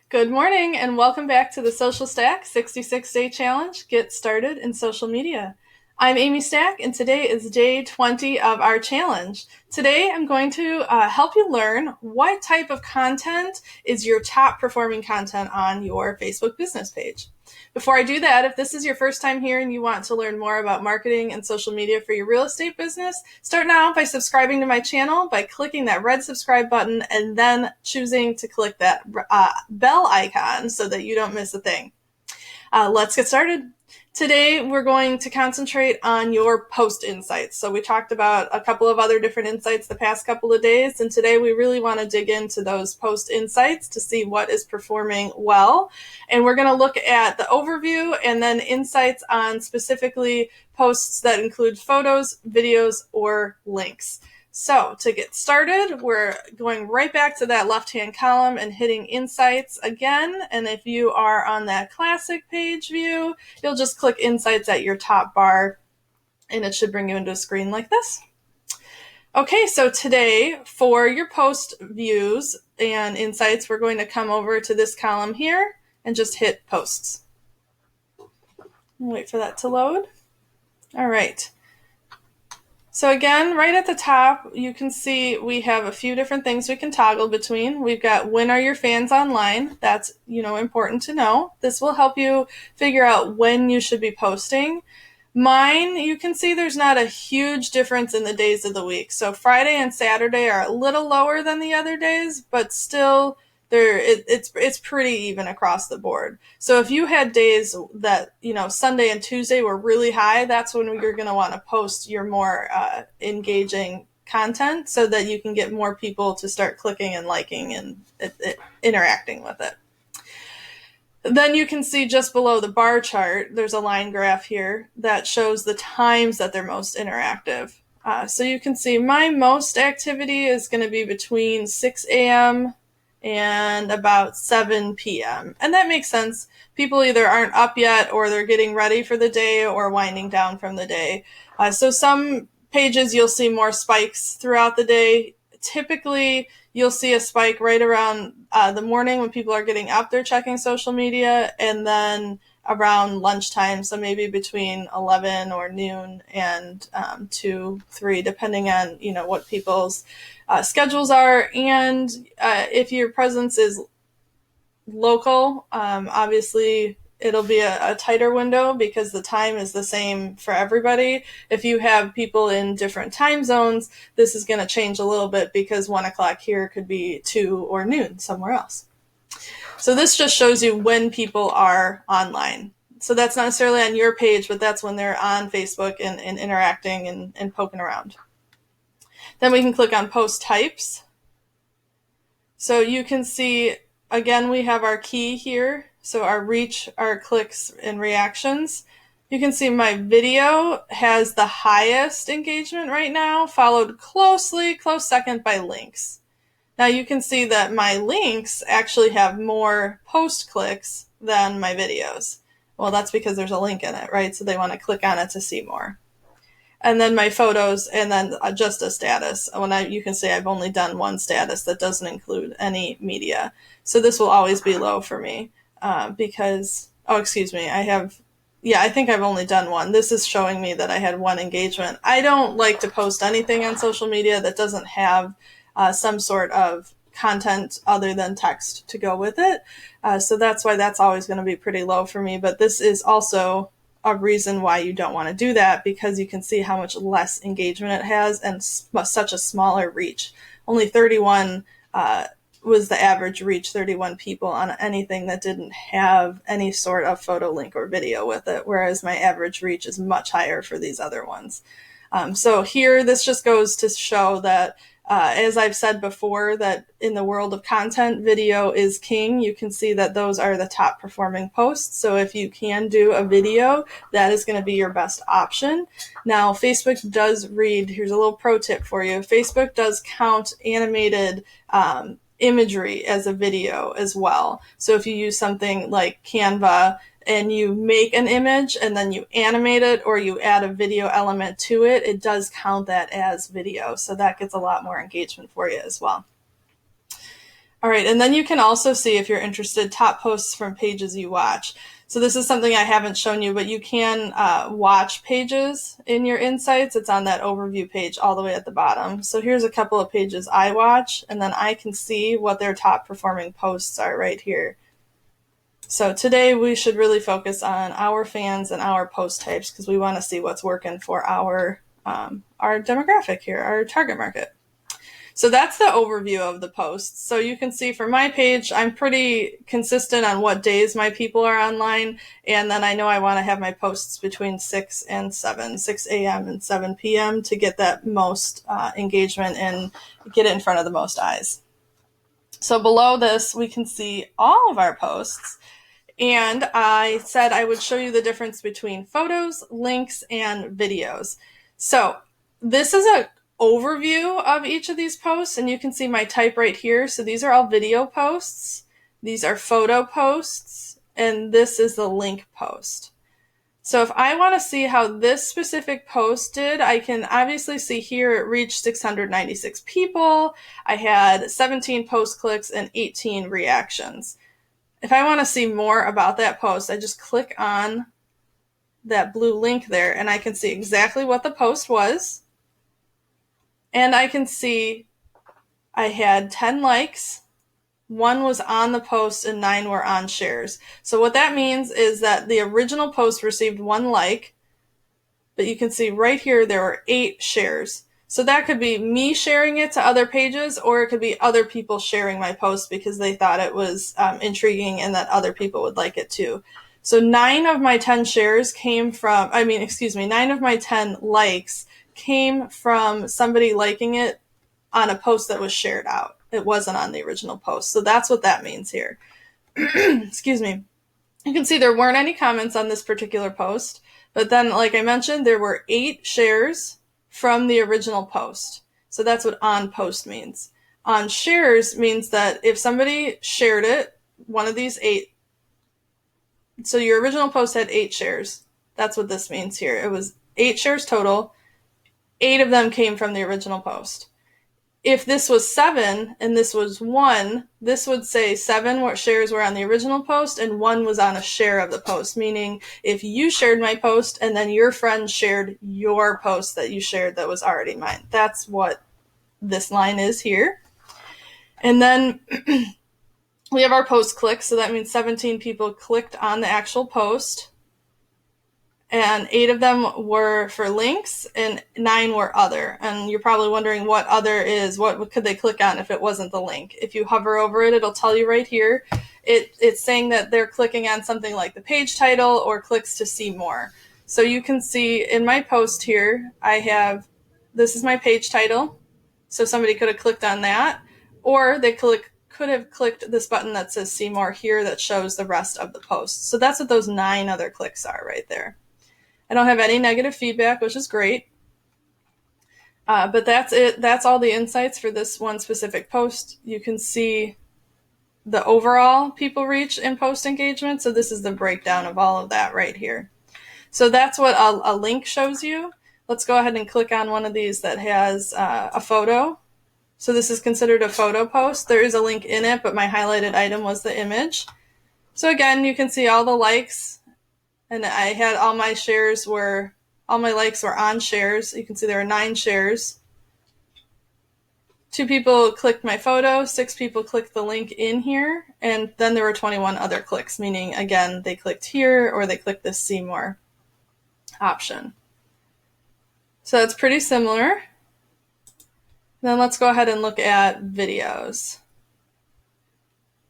Good morning and welcome back to the Social Stack 66-Day Challenge. Get started in social media. I'm Amy Stack and today is day 20 of our challenge. Today I'm going to help you learn what type of content is your top performing content on your Facebook business page. Before I do that, if this is your first time here and you want to learn more about marketing and social media for your real estate business, start now by subscribing to my channel by clicking that red subscribe button and then choosing to click that bell icon so that you don't miss a thing. Let's get started. Today, we're going to concentrate on your post insights. So we talked about a couple of other different insights the past couple of days, and today we really want to dig into those post insights to see what is performing well. And we're going to look at the overview and then insights on specifically posts that include photos, videos, or links. So to get started, we're going right back to that left-hand column and hitting Insights again. And if you are on that classic page view, you'll just click Insights at your top bar and it should bring you into a screen like this. Okay, so today for your post views and insights, we're going to come over to this column here and just hit Posts. Wait for that to load. All right. So again, right at the top, you can see we have a few different things we can toggle between. We've got when are your fans online? That's, important to know. This will help you figure out when you should be posting. Mine, you can see there's not a huge difference in the days of the week. So Friday and Saturday are a little lower than the other days, but still it's pretty even across the board. So if you had days that, Sunday and Tuesday were really high, that's when you're going to want to post your more engaging content so that you can get more people to start clicking and liking and interacting with it. Then you can see just below the bar chart, there's a line graph here that shows the times that they're most interactive. So you can see my most activity is going to be between 6 a.m. and about 7 p.m. And that makes sense. People either aren't up yet or they're getting ready for the day or winding down from the day. So some pages you'll see more spikes throughout the day. Typically, you'll see a spike right around the morning when people are getting up, they're checking social media, and then around lunchtime, so maybe between 11 or noon and 2, 3, depending on what people's schedules are, and if your presence is local, obviously it'll be a tighter window because the time is the same for everybody. If you have people in different time zones, this is going to change a little bit because 1 o'clock here could be 2 or noon somewhere else. So this just shows you when people are online. So that's not necessarily on your page, but that's when they're on Facebook and interacting and poking around. Then we can click on post types. So you can see, again, we have our key here. So our reach, our clicks, and reactions. You can see my video has the highest engagement right now, followed close second by links. Now you can see that my links actually have more post clicks than my videos. Well, that's because there's a link in it, right? So they want to click on it to see more. And then my photos, and then just a status. You can see I've only done one status that doesn't include any media. So this will always be low for me because, I think I've only done one. This is showing me that I had one engagement. I don't like to post anything on social media that doesn't have some sort of content other than text to go with it. So that's why that's always going to be pretty low for me. But this is also a reason why you don't want to do that, because you can see how much less engagement it has and such a smaller reach. Only 31 was the average reach, 31 people on anything that didn't have any sort of photo link or video with it, whereas my average reach is much higher for these other ones. So here, this just goes to show that as I've said before, that in the world of content, video is king. You can see that those are the top performing posts. So if you can do a video, that is going to be your best option. Now, Facebook does read, here's a little pro tip for you. Facebook does count animated imagery as a video as well. So if you use something like Canva and you make an image and then you animate it or you add a video element to it, it does count that as video. So that gets a lot more engagement for you as well. All right, and then you can also see, if you're interested, top posts from pages you watch. So this is something I haven't shown you, but you can watch pages in your insights. It's on that overview page all the way at the bottom. So here's a couple of pages I watch, and then I can see what their top performing posts are right here. So today we should really focus on our fans and our post types, because we want to see what's working for our demographic here, our target market. So that's the overview of the posts. So you can see for my page, I'm pretty consistent on what days my people are online. And then I know I want to have my posts between 6 and 7, 6 a.m. and 7 p.m. to get that most engagement and get it in front of the most eyes. So below this, we can see all of our posts. And I said I would show you the difference between photos, links, and videos. So this is a overview of each of these posts, and you can see my type right here. So these are all video posts, these are photo posts, and this is the link post. So if I want to see how this specific post did, I can obviously see here it reached 696 people. I had 17 post clicks and 18 reactions. If I want to see more about that post, I just click on that blue link there, and I can see exactly what the post was. And I can see I had 10 likes, 1 was on the post, and 9 were on shares. So what that means is that the original post received 1 like, but you can see right here there were 8 shares. So that could be me sharing it to other pages, or it could be other people sharing my post because they thought it was intriguing and that other people would like it too. So 9 of my 10 shares came from, 9 of my 10 likes came from somebody liking it on a post that was shared out. It wasn't on the original post. So that's what that means here. Excuse me. You can see there weren't any comments on this particular post, but then, like I mentioned, there were 8 shares from the original post. So that's what on post means. On shares means that if somebody shared it, one of these 8, so your original post had 8 shares. That's what this means here. It was 8 shares total. 8 of them came from the original post. If this was 7 and this was 1, this would say 7 shares were on the original post and 1 was on a share of the post, meaning if you shared my post and then your friend shared your post that you shared that was already mine. That's what this line is here. And then we have our post clicks, so that means 17 people clicked on the actual post. And 8 of them were for links and 9 were other. And you're probably wondering what other is. What could they click on if it wasn't the link? If you hover over it, it'll tell you right here. It's saying that they're clicking on something like the page title or clicks to see more. So you can see in my post here, this is my page title. So somebody could have clicked on that, or they could have clicked this button that says see more here that shows the rest of the post. So that's what those 9 other clicks are right there. I don't have any negative feedback, which is great. But that's it. That's all the insights for this one specific post. You can see the overall people reach in post engagement. So this is the breakdown of all of that right here. So that's what a link shows you. Let's go ahead and click on one of these that has a photo. So this is considered a photo post. There is a link in it, but my highlighted item was the image. So again, you can see all the likes. And I had all my likes were on shares. You can see there are 9 shares. 2 people clicked my photo, 6 people clicked the link in here, and then there were 21 other clicks, meaning, again, they clicked here or they clicked this see more option. So it's pretty similar. Then let's go ahead and look at videos.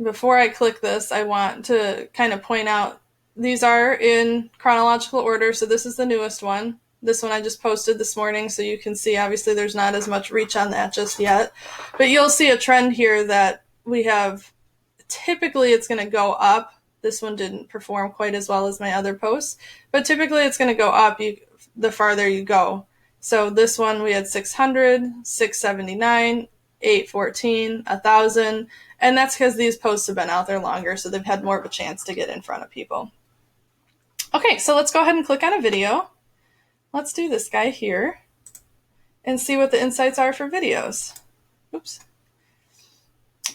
Before I click this, I want to kind of point out these are in chronological order, so this is the newest one. This one I just posted this morning, so you can see obviously there's not as much reach on that just yet. But you'll see a trend here that we have, typically it's going to go up. This one didn't perform quite as well as my other posts, but typically it's going to go up the farther you go. So this one we had 600, 679, 814, 1,000, and that's because these posts have been out there longer, so they've had more of a chance to get in front of people. Okay, so let's go ahead and click on a video. Let's do this guy here and see what the insights are for videos. Oops.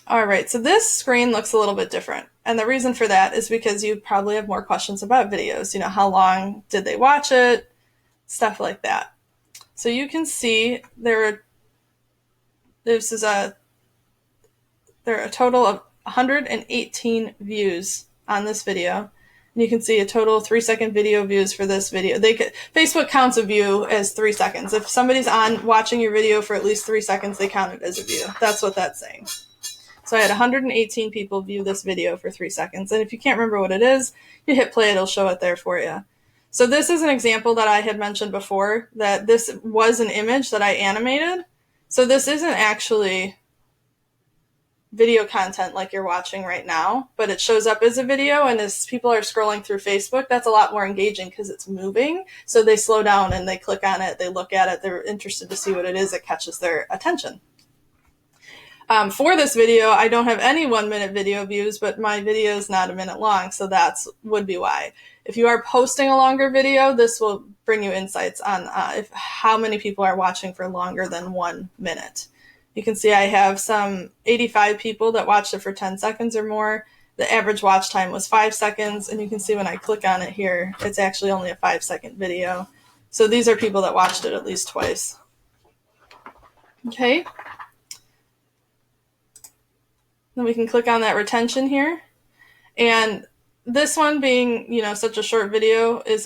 All right, so this screen looks a little bit different. And the reason for that is because you probably have more questions about videos. You know, how long did they watch it? Stuff like that. So you can see there are a total of 118 views on this video. And you can see a total of 3-second video views for this video. Facebook counts a view as 3 seconds. If somebody's on watching your video for at least 3 seconds, they count it as a view. That's what that's saying. So I had 118 people view this video for 3 seconds. And if you can't remember what it is, you hit play, it'll show it there for you. So this is an example that I had mentioned before, that this was an image that I animated. So this isn't actually video content like you're watching right now, but it shows up as a video, and as people are scrolling through Facebook, that's a lot more engaging because it's moving. So they slow down and they click on it, they look at it, they're interested to see what it is, it catches their attention. For this video, I don't have any 1-minute video views, but my video is not a minute long, so that would be why. If you are posting a longer video, this will bring you insights on how many people are watching for longer than 1 minute. You can see I have some 85 people that watched it for 10 seconds or more. The average watch time was 5 seconds, and you can see when I click on it here, it's actually only a 5-second video. So these are people that watched it at least twice. Okay. Then we can click on that retention here. And this one being, you know, such a short video it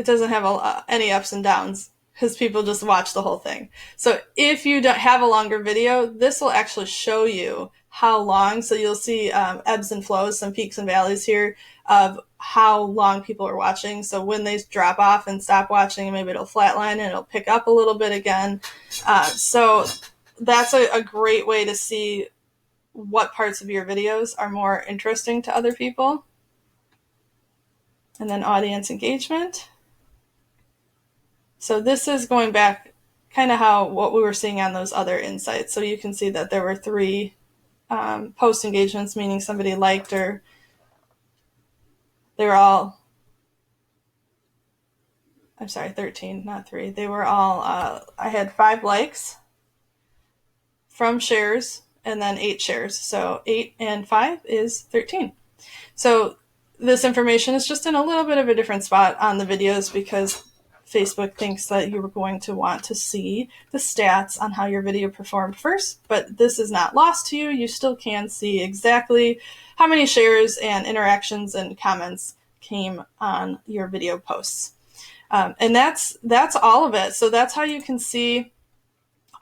doesn't have any ups and downs because people just watch the whole thing. So if you don't have a longer video, this will actually show you how long. So you'll see ebbs and flows, some peaks and valleys here of how long people are watching. So when they drop off and stop watching, maybe it'll flatline and it'll pick up a little bit again. So that's a great way to see what parts of your videos are more interesting to other people. And then audience engagement. So this is going back kind of what we were seeing on those other insights. So you can see that there were 3 post engagements, meaning somebody liked, or they were all, I'm sorry, 13, not 3. They were all, I had 5 likes from shares and then 8 shares. So 8 and 5 is 13. So this information is just in a little bit of a different spot on the videos because Facebook thinks that you're going to want to see the stats on how your video performed first, but this is not lost to you. You still can see exactly how many shares and interactions and comments came on your video posts. And that's all of it. So that's how you can see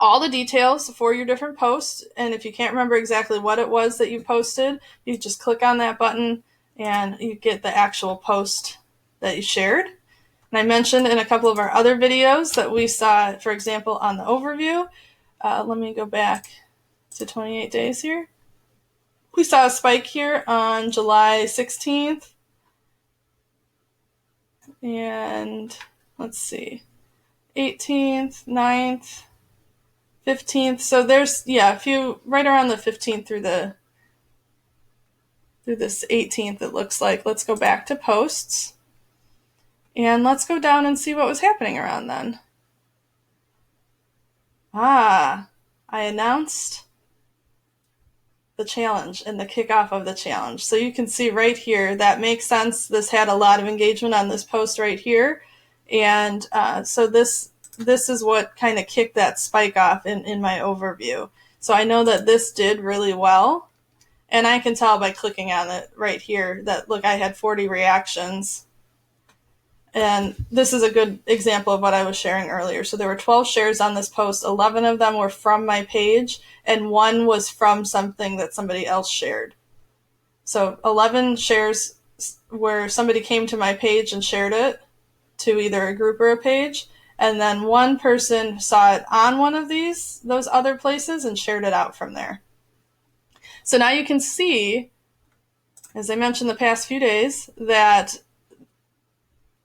all the details for your different posts. And if you can't remember exactly what it was that you posted, you just click on that button and you get the actual post that you shared. And I mentioned in a couple of our other videos that we saw, for example, on the overview. Let me go back to 28 days here. We saw a spike here on July 16th. And let's see, 18th, 9th, 15th. So there's, a few right around the 15th through this 18th, it looks like. Let's go back to posts. And let's go down and see what was happening around then. I announced the challenge and the kickoff of the challenge. So you can see right here, that makes sense. This had a lot of engagement on this post right here. And so this is what kind of kicked that spike off in my overview. So I know that this did really well. And I can tell by clicking on it right here that, look, I had 40 reactions. And this is a good example of what I was sharing earlier. So there were 12 shares on this post. 11 of them were from my page, and 1 was from something that somebody else shared. So 11 shares where somebody came to my page and shared it to either a group or a page, and then 1 person saw it on one of those other places and shared it out from there. So now you can see, as I mentioned the past few days, that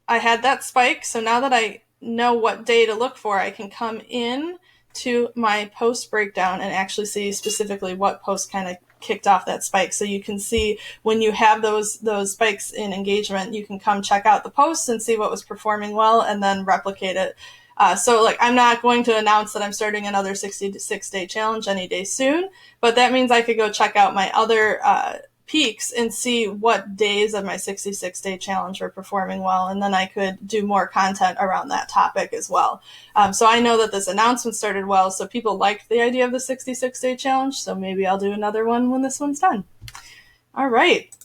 I had that spike. So now that I know what day to look for, I can come in to my post breakdown and actually see specifically what post kind of kicked off that spike. So you can see when you have those spikes in engagement, you can come check out the posts and see what was performing well and then replicate it So like I'm not going to announce that I'm starting another 66-day challenge any day soon, but that means I could go check out my other peaks and see what days of my 66-day challenge were performing well, and then I could do more content around that topic as well. So I know that this announcement started well, so people liked the idea of the 66-day challenge, so maybe I'll do another one when this one's done. All right.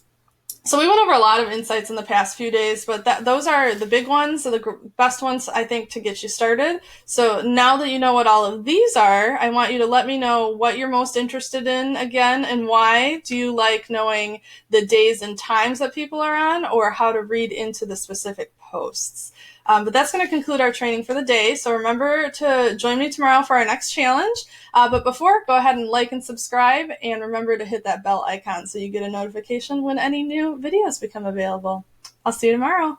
So we went over a lot of insights in the past few days, but those are the big ones, the best ones, I think, to get you started. So now that you know what all of these are, I want you to let me know what you're most interested in again and why. Do you like knowing the days and times that people are on, or how to read into the specific posts? But that's going to conclude our training for the day. So remember to join me tomorrow for our next challenge. But before, go ahead and like and subscribe, and remember to hit that bell icon so you get a notification when any new videos become available. I'll see you tomorrow.